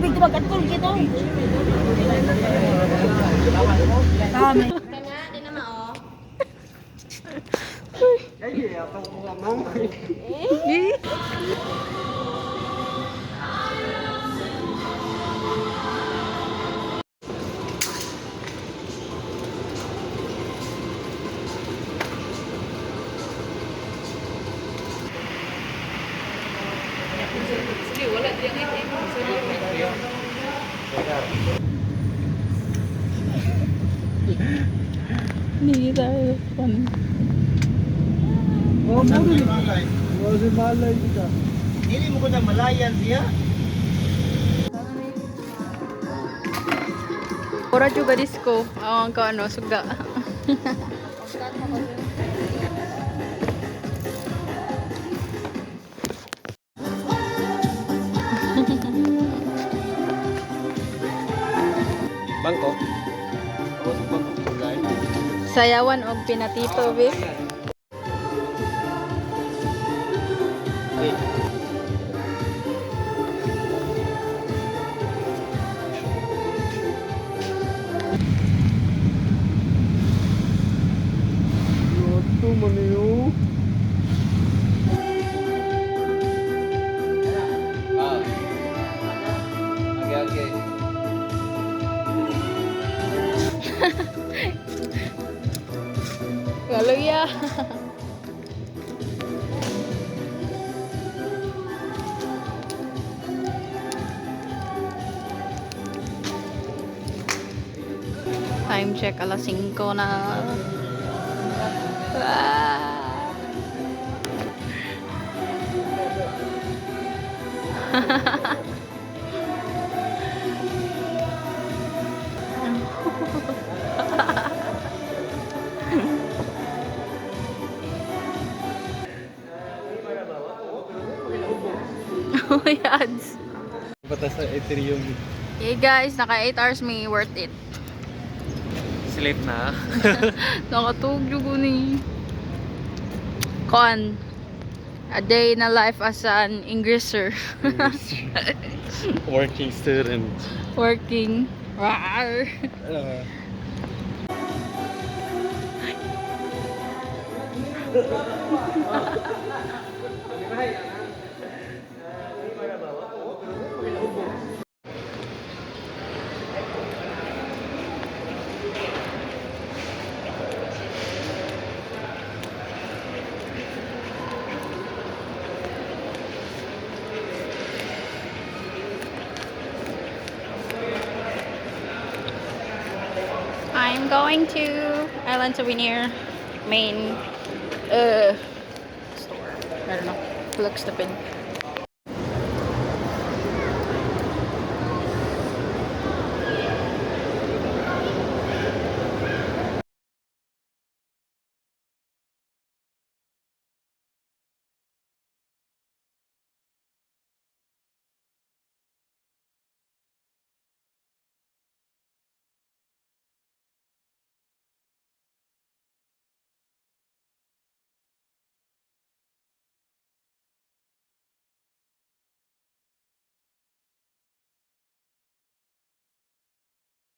tubig di magkatol kita. Kami. Kanya, di na mao. Ay, apa ko ngomong? Hindi tayo. Oh, malay. Wala malay kita. Dili mo ko na malayan siya. Ora juga disco. Ang ka ano, suga. Bangko. Oh, bangko kulay. Sayawan og pinatito, be. Ay. Luto man yun. Ah. Okay. Galuya. Time check, alas 5 na. Ah. Oh, yads. Batas sa Ethereum. Hey guys, naka 8 hours may worth it. Sleep na. Nakatugyo ko ni. Kon. A day na life as an Englisher. Working student. Working. Rawr. I'm going to Island Souvenir main store. I don't know. Looks stupid.